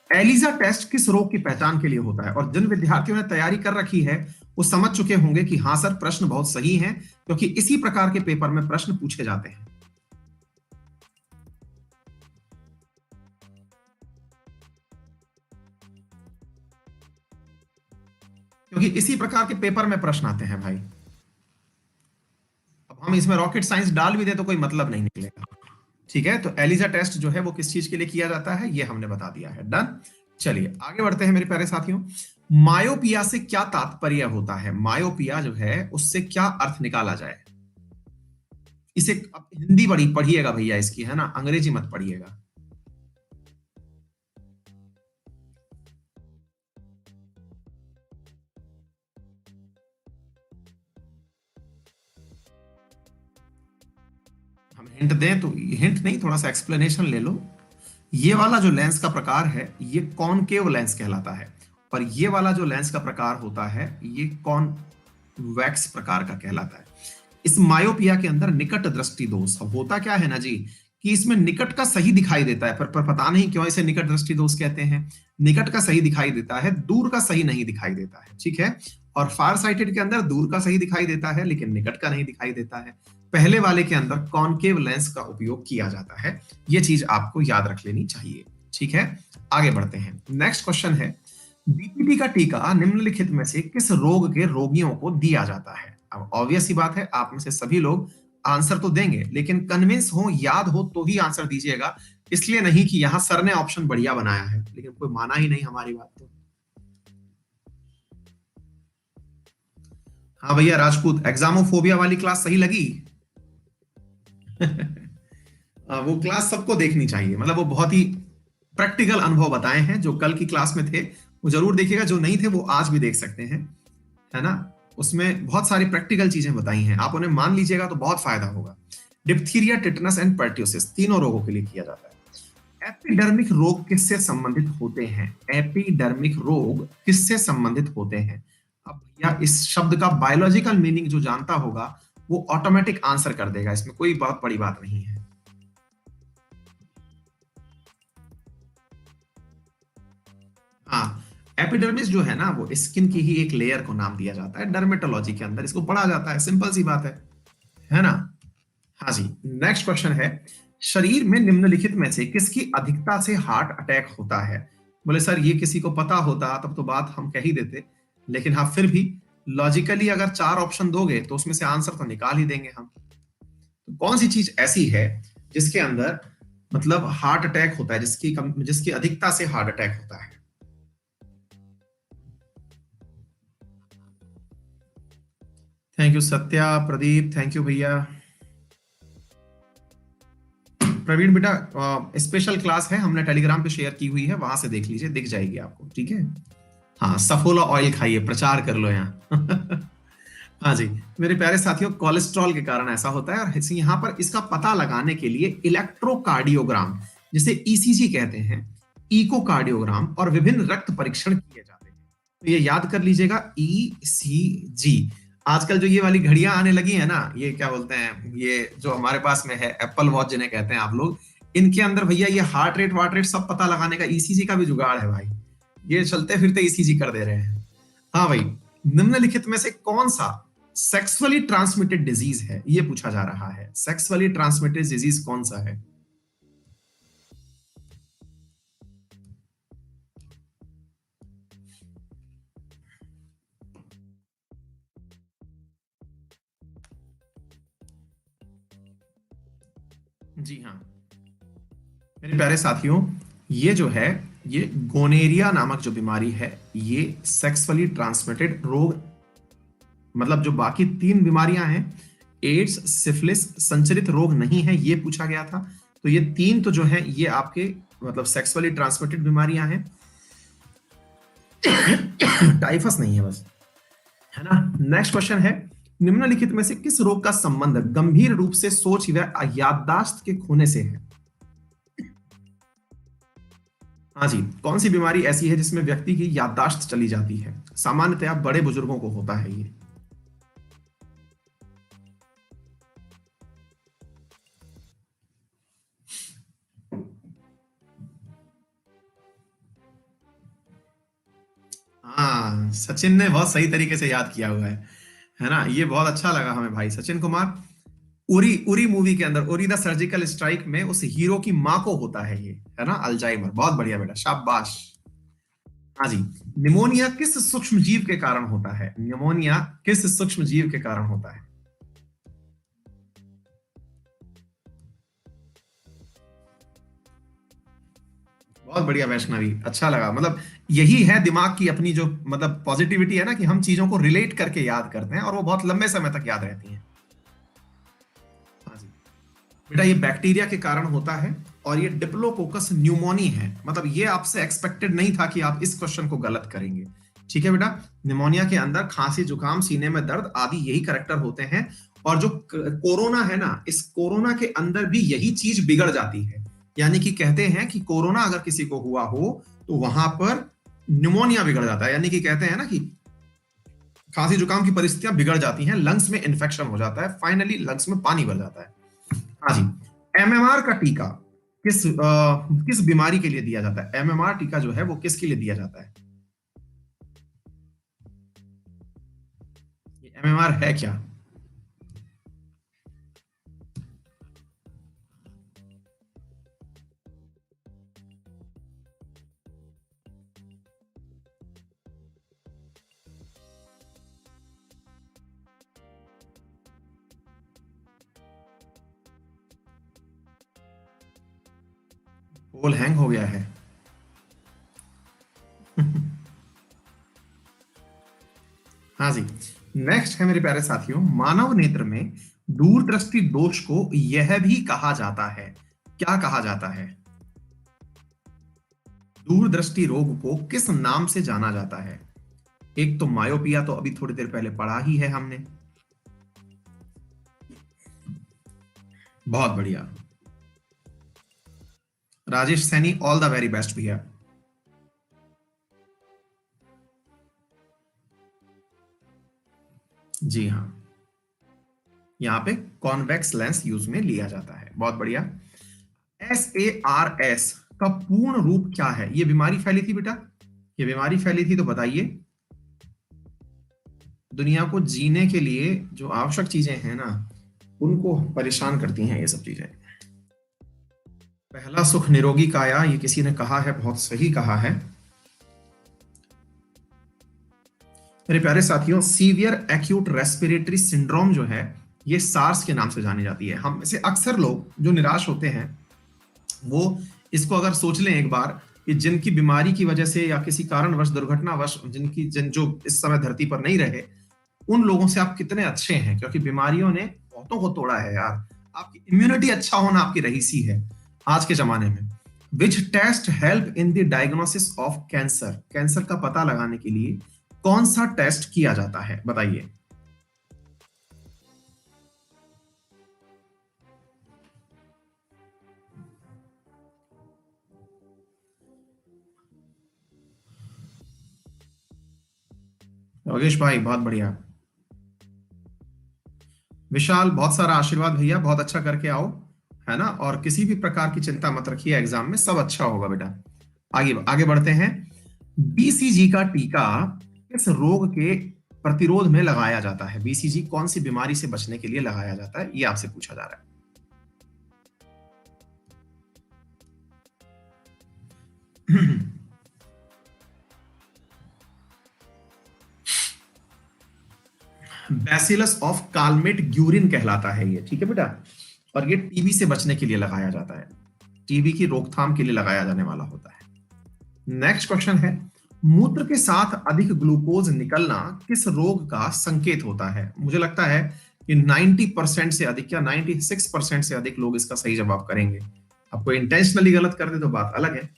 एलिजा टेस्ट किस रोग की पहचान के लिए होता है? और जिन विद्यार्थियों ने तैयारी कर रखी है वो समझ चुके होंगे कि हाँ सर प्रश्न बहुत सही हैं, क्योंकि इसी प्रकार के पेपर में प्रश्न पूछे जाते हैं। क्योंकि इसी प्रकार के पेपर में प्रश्न आते हैं भाई। अब हम इसमें रॉकेट साइंस डाल भी दे तो कोई मतलब नहीं निकलेगा। ठीक है। तो एलिजा टेस्ट जो है वो किस चीज के लिए किया जाता है ये हमने बता दिया है। डन। चलिए आगे बढ़ते हैं मेरे प्यारे साथियों। मायोपिया से क्या तात्पर्य होता है? मायोपिया जो है उससे क्या अर्थ निकाला जाए? इसे अब हिंदी बड़ी पढ़िएगा भैया इसकी, है ना, अंग्रेजी मत पढ़िएगा। हम हिंट दें तो, हिंट नहीं, थोड़ा सा एक्सप्लेनेशन ले लो। ये वाला जो लेंस का प्रकार है ये कॉनकेव लेंस कहलाता है, और ये वाला जो लेंस का प्रकार होता है ये कॉन्वेक्स प्रकार का कहलाता है। इस मायोपिया के अंदर निकट दृष्टि दोष, अब होता क्या है ना जी, कि इसमें निकट का सही दिखाई देता है, पर पता नहीं क्यों इसे निकट दृष्टि दोष कहते हैं। निकट का सही दिखाई देता है, दूर का सही नहीं दिखाई देता है, ठीक है। और फार साइटेड के अंदर दूर का सही दिखाई देता है लेकिन निकट का नहीं दिखाई देता है। पहले वाले के अंदर कॉनकेव लेंस का उपयोग किया जाता है, यह चीज आपको याद रख लेनी चाहिए, ठीक है। आगे बढ़ते हैं, नेक्स्ट क्वेश्चन है, बीपीटी का टीका निम्नलिखित में से किस रोग के रोगियों को दिया जाता है। अब ऑब्वियस सी बात है, आप में से सभी लोग आंसर तो देंगे, लेकिन कन्विंस हो, याद हो तो ही आंसर दीजिएगा। इसलिए नहीं कि यहां सर ने ऑप्शन बढ़िया बनाया है, लेकिन कोई माना ही नहीं हमारी बात तो। हाँ भैया राजपूत, एग्जामोफोबिया वाली क्लास सही लगी? वो क्लास सबको देखनी चाहिए, मतलब वो बहुत ही प्रैक्टिकल अनुभव बताए हैं। जो कल की क्लास में थे वो जरूर देखिएगा, जो नहीं थे वो आज भी देख सकते हैं, है ना। उसमें बहुत सारी प्रैक्टिकल चीजें बताई हैं, आप उन्हें मान लीजिएगा तो बहुत फायदा होगा। डिप्थीरिया, टिटनस एंड पर्ट्यूसिस तीनों रोगों के लिए किया जाता है। एपिडर्मिक रोग किससे संबंधित होते हैं? एपिडर्मिक रोग किससे संबंधित होते हैं? अब भैया इस शब्द का बायोलॉजिकल मीनिंग जो जानता होगा वो ऑटोमेटिक आंसर कर देगा, इसमें कोई बहुत बड़ी बात नहीं है। हाँ, एपिडर्मिस जो है ना वो स्किन की ही एक लेयर को नाम दिया जाता है, डर्मेटोलॉजी के अंदर इसको पढ़ा जाता है, सिंपल सी बात है ना। हाँ जी, नेक्स्ट क्वेश्चन है, शरीर में निम्नलिखित में से किसकी अधिकता से हार्ट अटैक होता है? बोले सर ये किसी को पता होता तब तो बात हम कह ही देते, लेकिन हाँ फिर भी लॉजिकली अगर 4 ऑप्शन दोगे तो उसमें से आंसर तो निकाल ही देंगे हम। तो कौन सी चीज ऐसी है जिसके अंदर मतलब हार्ट अटैक होता है, जिसकी अधिकता से हार्ट अटैक होता है? Thank you Satya, Pradeep thank you भैया। प्रवीण बेटा स्पेशल क्लास है, हमने टेलीग्राम पे शेयर की हुई है, वहां से देख लीजिए, दिख जाएगी आपको, ठीक है। हाँ, सफोला ऑयल खाइए, प्रचार कर लो यहाँ। हाँ जी मेरे प्यारे साथियों, कोलेस्ट्रॉल के कारण ऐसा होता है, और यहाँ पर इसका पता लगाने के लिए इलेक्ट्रोकार्डियोग्राम, जिसे ईसीजी कहते हैं, इकोकार्डियोग्राम और विभिन्न रक्त परीक्षण किए जाते हैं। तो ये याद कर लीजिएगा, ईसीजी। आजकल जो ये वाली घड़ियां आने लगी है ना, ये क्या बोलते हैं, ये जो हमारे पास में है एप्पल वॉच जिन्हें कहते हैं आप लोग, इनके अंदर भैया ये हार्ट रेट वार्ट रेट सब पता लगाने का ईसीजी का भी जुगाड़ है भाई, ये चलते फिरते ईसीजी कर दे रहे हैं। हाँ भाई, निम्नलिखित में से कौन सा सेक्सुअली ट्रांसमिटेड डिजीज है, ये पूछा जा रहा है। सेक्सुअली ट्रांसमिटेड डिजीज कौन सा है? जी हाँ मेरे प्यारे साथियों, ये जो है ये गोनेरिया नामक जो बीमारी है, ये सेक्सुअली ट्रांसमिटेड रोग, मतलब जो बाकी 3 बीमारियां हैं, एड्स, सिफिलिस, संचरित रोग नहीं है, ये पूछा गया था। तो ये 3 तो जो है ये आपके मतलब सेक्सुअली ट्रांसमिटेड बीमारियां हैं। टाइफस नहीं है बस, है ना। नेक्स्ट क्वेश्चन है, निम्नलिखित में से किस रोग का संबंध गंभीर रूप से सोच व याददाश्त के खोने से है? हाँ जी, कौन सी बीमारी ऐसी है जिसमें व्यक्ति की याददाश्त चली जाती है? सामान्यतया बड़े बुजुर्गों को होता है ये। हाँ, सचिन ने बहुत सही तरीके से याद किया हुआ है ना। ये बहुत अच्छा लगा हमें भाई सचिन कुमार। उरी उरी मूवी के अंदर, उरी द सर्जिकल स्ट्राइक में उस हीरो की माँ को होता है ये, है ना, अल्जाइमर। बहुत बढ़िया बेटा, शाबाश। हाँ जी, निमोनिया किस सूक्ष्म जीव के कारण होता है? निमोनिया किस सूक्ष्म जीव के कारण होता है? बहुत बढ़िया वैष्णवी, अच्छा लगा। मतलब यही है दिमाग की अपनी जो मतलब पॉजिटिविटी है ना, कि हम चीजों को रिलेट करके याद करते हैं और वो बहुत लंबे समय तक याद रहती हैं। हाँ जी बेटा, ये बैक्टीरिया के कारण होता है और ये डिप्लोकोकस न्यूमोनी है। मतलब ये आपसे एक्सपेक्टेड नहीं था कि आप इस क्वेश्चन को गलत करेंगे, ठीक है बेटा। निमोनिया के अंदर खांसी, जुकाम, सीने में दर्द आदि यही कैरेक्टर होते हैं, और जो कोरोना है ना, इस कोरोना के अंदर भी यही चीज बिगड़ जाती है। यानी कि कहते हैं कि कोरोना अगर किसी को हुआ हो तो वहां पर न्यूमोनिया बिगड़ जाता है, यानी कि कहते हैं ना कि खांसी जुकाम की परिस्थितियां बिगड़ जाती हैं, लंग्स में इन्फेक्शन हो जाता है, फाइनली लंग्स में पानी भर जाता है। हाँ जी, एमएमआर का टीका किस बीमारी के लिए दिया जाता है? एमएमआर टीका जो है वो किसके लिए दिया जाता है? एमएमआर है क्या? पोल हैंग हो गया है। हाँ जी, नेक्स्ट है मेरे प्यारे साथियों, मानव नेत्र में दूरदृष्टि दोष को यह भी कहा जाता है, क्या कहा जाता है? दूरदृष्टि रोग को किस नाम से जाना जाता है? एक तो मायोपिया, तो अभी थोड़ी देर पहले पढ़ा ही है हमने। बहुत बढ़िया Rajesh Saini, all the very best भैया। जी हाँ, यहां पे कॉन्वेक्स लेंस यूज में लिया जाता है। बहुत बढ़िया। SARS का पूर्ण रूप क्या है? ये बीमारी फैली थी बेटा, ये बीमारी फैली थी, तो बताइए। दुनिया को जीने के लिए जो आवश्यक चीजें हैं ना, उनको परेशान करती हैं ये सब चीजें। पहला सुख निरोगी काया, ये किसी ने कहा है, बहुत सही कहा है मेरे प्यारे साथियों। सीवियर एक्यूट रेस्पिरेटरी सिंड्रोम जो है, ये सार्स के नाम से जानी जाती है। हम में से अक्सर लोग जो निराश होते हैं, वो इसको अगर सोच लें एक बार कि जिनकी बीमारी की वजह से या किसी कारणवश, दुर्घटनावश जो इस समय धरती पर नहीं रहे, उन लोगों से आप कितने अच्छे हैं, क्योंकि बीमारियों ने बहुतों को तोड़ा है यार। आपकी इम्यूनिटी अच्छा होना आपकी रहीसी है आज के जमाने में। Which test help in the diagnosis of cancer? Cancer का पता लगाने के लिए कौन सा टेस्ट किया जाता है, बताइए। योगेश भाई बहुत बढ़िया। विशाल बहुत सारा आशीर्वाद भैया, बहुत अच्छा करके आओ, है ना। और किसी भी प्रकार की चिंता मत रखिए, एग्जाम में सब अच्छा होगा बेटा। आगे आगे बढ़ते हैं। BCG का टीका किस रोग के प्रतिरोध में लगाया जाता है? BCG कौन सी बीमारी से बचने के लिए लगाया जाता है, ये आपसे पूछा जा रहा है। बैसिलस ऑफ कालमेट ग्यूरिन कहलाता है ये, ठीक है बेटा। और ये टीबी से बचने के लिए लगाया जाता है, टीबी की रोकथाम के लिए लगाया जाने वाला होता है। नेक्स्ट क्वेश्चन है, मूत्र के साथ अधिक ग्लूकोज निकलना किस रोग का संकेत होता है? मुझे लगता है कि 90% से अधिक या 96% से अधिक लोग इसका सही जवाब करेंगे। आपको इंटेंशनली गलत कर दे तो बात अलग है।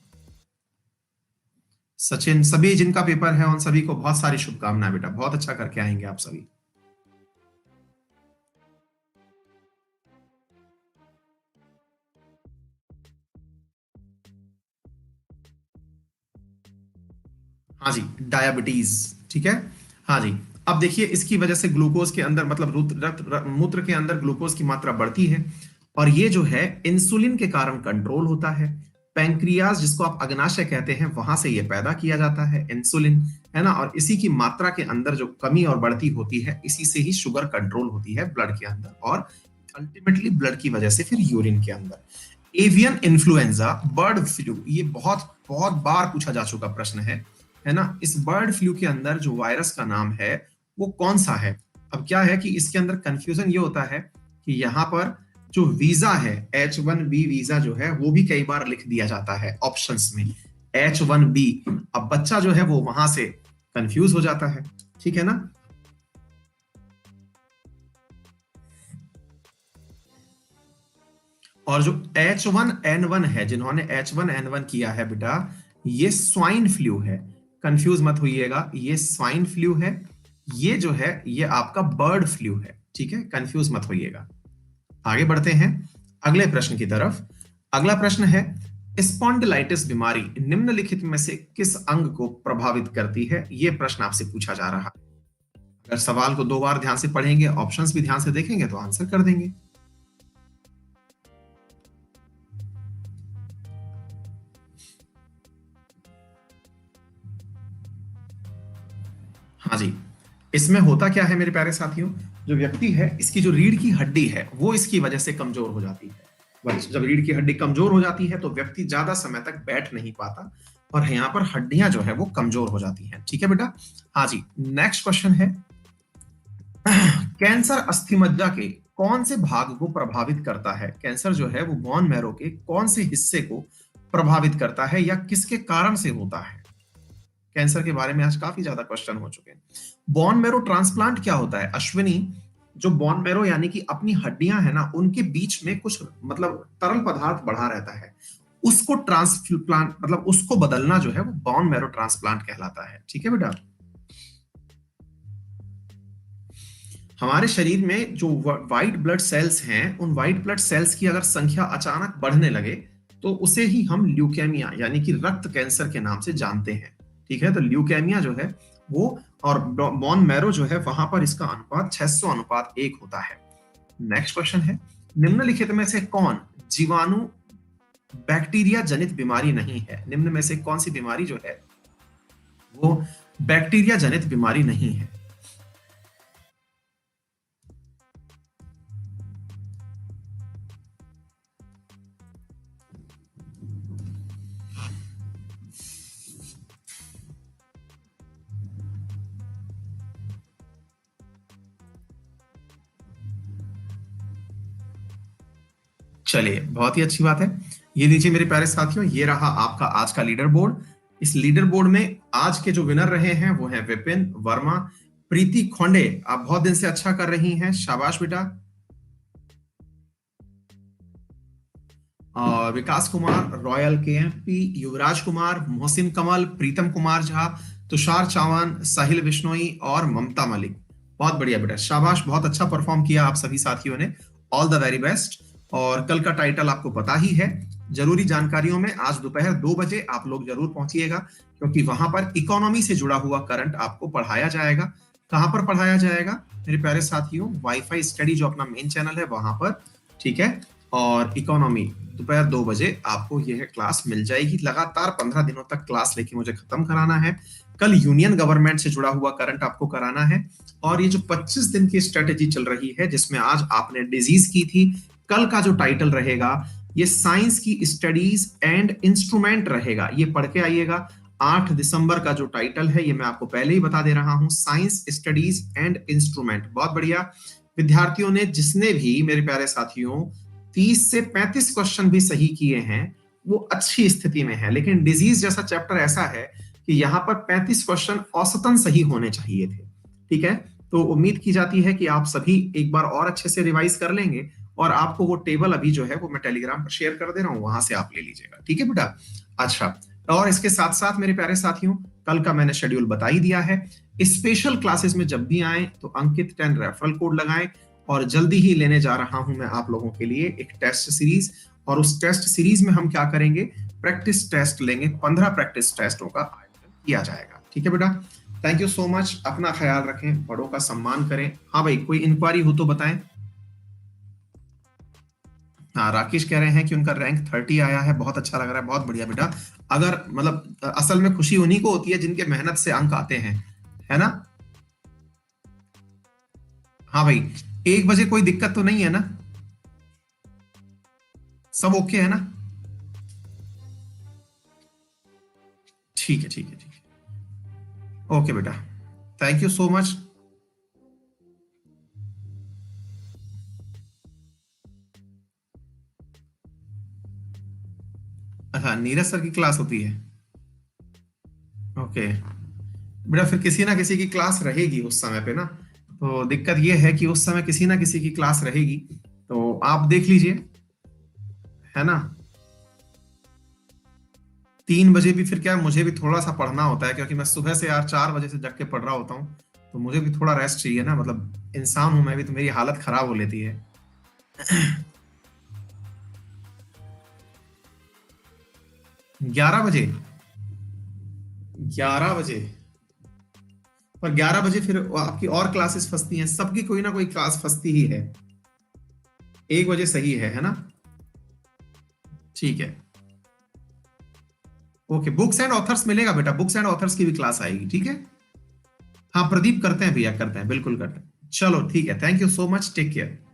सचिन, सभी जिनका पेपर है उन सभी को बहुत सारी शुभकामनाएं बेटा, बहुत अच्छा करके आएंगे आप सभी। हाँ जी, डायबिटीज, ठीक है। हाँ जी, अब देखिए इसकी वजह से ग्लूकोज के अंदर, मतलब मूत्र के अंदर ग्लूकोज की मात्रा बढ़ती है, और ये जो है इंसुलिन के कारण कंट्रोल होता है। पैंक्रियाज, जिसको आप अग्नाशय कहते हैं, वहां से ये पैदा किया जाता है इंसुलिन, है ना। और इसी की मात्रा के अंदर जो कमी और बढ़ती होती है, इसी से ही शुगर कंट्रोल होती है ब्लड के अंदर, और अल्टीमेटली ब्लड की वजह से फिर यूरिन के अंदर। एवियन इन्फ्लुएंजा, बर्ड फ्लू, ये बहुत बहुत बार पूछा जा चुका प्रश्न है ना। इस बर्ड फ्लू के अंदर जो वायरस का नाम है वो कौन सा है? अब क्या है कि इसके अंदर कंफ्यूजन ये होता है कि यहाँ पर जो वीजा है, H1B वीजा जो है, वो भी कई बार लिख दिया जाता है ऑप्शंस में, H1B। अब बच्चा जो है वो वहां से कंफ्यूज हो जाता है, ठीक है ना। और जो H1N1 है, जिन्होंने H1N1 किया है बेटा, ये स्वाइन फ्लू है। कंफ्यूज मत होइएगा, ये स्वाइन फ्लू है, ये जो है ये आपका बर्ड फ्लू है, ठीक है, कंफ्यूज मत होइएगा। आगे बढ़ते हैं अगले प्रश्न की तरफ। अगला प्रश्न है, स्पॉन्डिलाइटिस बीमारी निम्नलिखित में से किस अंग को प्रभावित करती है? यह प्रश्न आपसे पूछा जा रहा है। अगर सवाल को दो बार ध्यान से पढ़ेंगे, ऑप्शंस भी ध्यान से देखेंगे तो आंसर कर देंगे। हाँ जी, इसमें होता क्या है मेरे प्यारे साथियों, जो व्यक्ति है इसकी जो रीढ़ की हड्डी है वो इसकी वजह से कमजोर हो जाती है। जब रीढ़ की हड्डी कमजोर हो जाती है तो व्यक्ति ज्यादा समय तक बैठ नहीं पाता और यहाँ पर हड्डियां जो है वो कमजोर हो जाती हैं। ठीक है बेटा। हाँ जी, नेक्स्ट क्वेश्चन है, कैंसर अस्थिमज्जा के कौन से भाग को प्रभावित करता है? कैंसर जो है वो बोन मैरो के कौन से हिस्से को प्रभावित करता है या किसके कारण से होता है? कैंसर के बारे में आज काफी ज्यादा क्वेश्चन हो चुके हैं। बोन मैरो ट्रांसप्लांट क्या होता है अश्विनी? जो बोन मैरो यानी कि अपनी हड्डियां है ना, उनके बीच में कुछ मतलब तरल पदार्थ बढ़ा रहता है, उसको ट्रांसप्लांट मतलब उसको बदलना जो है वो बोन मैरो ट्रांसप्लांट कहलाता है। ठीक है बेटा। हमारे शरीर में जो व्हाइट ब्लड सेल्स हैं, उन व्हाइट ब्लड सेल्स की अगर संख्या अचानक बढ़ने लगे तो उसे ही हम ल्यूकेमिया यानी कि रक्त कैंसर के नाम से जानते हैं। ठीक है, तो ल्यूकेमिया जो है वो और बोन मैरो जो है वहां पर इसका अनुपात 600:1 होता है। नेक्स्ट क्वेश्चन है, निम्नलिखित में से कौन जीवाणु बैक्टीरिया जनित बीमारी नहीं है? निम्न में से कौन सी बीमारी जो है वो बैक्टीरिया जनित बीमारी नहीं है? चलिए, बहुत ही अच्छी बात है। ये लीजिए मेरे प्यारे साथियों, ये रहा आपका आज का लीडर बोर्ड। इस लीडर बोर्ड में आज के जो विनर रहे हैं वो हैं विपिन वर्मा, प्रीति खोंडे, आप बहुत दिन से अच्छा कर रही हैं, शाबाश बेटा। और विकास कुमार, रॉयल केएमपी, युवराज कुमार, मोहसिन कमल, प्रीतम कुमार झा, तुषार चावन, साहिल बिश्नोई और ममता मलिक। बहुत बढ़िया बेटा, शाबाश, बहुत अच्छा परफॉर्म किया आप सभी साथियों ने। All the very best. और कल का टाइटल आपको पता ही है। जरूरी जानकारियों में आज दोपहर 2 बजे आप लोग जरूर पहुंचिएगा, क्योंकि वहां पर इकोनॉमी से जुड़ा हुआ करंट आपको पढ़ाया जाएगा। कहां पर पढ़ाया जाएगा मेरे प्यारे साथियों? वाईफाई स्टडी जो अपना मेन चैनल है वहां पर। ठीक है, और इकोनॉमी दोपहर 2 बजे आपको यह क्लास मिल जाएगी। लगातार 15 दिनों तक क्लास लेके मुझे खत्म कराना है। कल यूनियन गवर्नमेंट से जुड़ा हुआ करंट आपको कराना है। और ये जो 25 दिन की स्ट्रेटेजी चल रही है, जिसमें आज आपने डिजीज की थी, कल का जो टाइटल रहेगा ये साइंस की स्टडीज एंड इंस्ट्रूमेंट रहेगा। ये पढ़ के आइएगा। 8 दिसंबर का जो टाइटल है ये मैं आपको पहले ही बता दे रहा हूं, साइंस स्टडीज एंड इंस्ट्रूमेंट। बहुत बढ़िया। विद्यार्थियों ने जिसने भी मेरे प्यारे साथियों 30 से 35 क्वेश्चन भी सही किए हैं वो अच्छी स्थिति में है, लेकिन डिजीज जैसा चैप्टर ऐसा है कि यहाँ पर 35 क्वेश्चन औसतन सही होने चाहिए थे। ठीक है, तो उम्मीद की जाती है कि आप सभी एक बार और अच्छे से रिवाइज कर लेंगे और आपको वो टेबल अभी जो है वो मैं टेलीग्राम पर शेयर कर दे रहा हूं, वहां से आप ले लीजिएगा। ठीक है बेटा। अच्छा, और इसके साथ साथ मेरे प्यारे साथियों, कल का मैंने शेड्यूल बता ही दिया है। स्पेशल क्लासेस में जब भी आए तो अंकित 10 रेफरल कोड लगाएं, और जल्दी ही लेने जा रहा हूं मैं आप लोगों के लिए एक टेस्ट सीरीज। और उस टेस्ट सीरीज में हम क्या करेंगे, प्रैक्टिस टेस्ट लेंगे। 15 प्रैक्टिस टेस्टों का आयोजन किया जाएगा। ठीक है बेटा, थैंक यू सो मच। अपना ख्याल रखें, बड़ों का सम्मान करें। हाँ भाई, कोई इंक्वायरी हो तो बताएं। हाँ, राकेश कह रहे हैं कि उनका रैंक 30 आया है, बहुत अच्छा लग रहा है। बहुत बढ़िया बेटा। अगर मतलब असल में खुशी उन्हीं को होती है जिनके मेहनत से अंक आते हैं, है ना? हाँ भाई, 1 बजे कोई दिक्कत तो नहीं है ना? सब ओके है ना? ठीक है ठीक है ठीक है, ओके बेटा, थैंक यू सो मच। अच्छा, नीरज सर की क्लास होती है? ओके बेटा, फिर किसी ना किसी की क्लास रहेगी उस समय पे ना। तो दिक्कत ये है कि उस समय किसी ना किसी की क्लास रहेगी, तो आप देख लीजिए, है ना? 3 बजे भी फिर क्या, मुझे भी थोड़ा सा पढ़ना होता है, क्योंकि मैं सुबह से यार 4 बजे से जग के पढ़ रहा होता हूँ। तो मुझे भी थोड़ा रेस्ट चाहिए ना, मतलब इंसान हूं मैं भी, तो मेरी हालत खराब हो लेती है। 11 बजे? 11 बजे? पर 11 बजे फिर आपकी और क्लासेस फंसती हैं, सबकी कोई ना कोई क्लास फंसती ही है। 1 बजे सही है ना? ठीक है। ओके, बुक्स एंड ऑथर्स मिलेगा बेटा, बुक्स एंड ऑथर्स की भी क्लास आएगी, ठीक है। हाँ प्रदीप, करते हैं भैया, करते हैं, बिल्कुल करते हैं। चलो ठीक है, thank you so much, take care.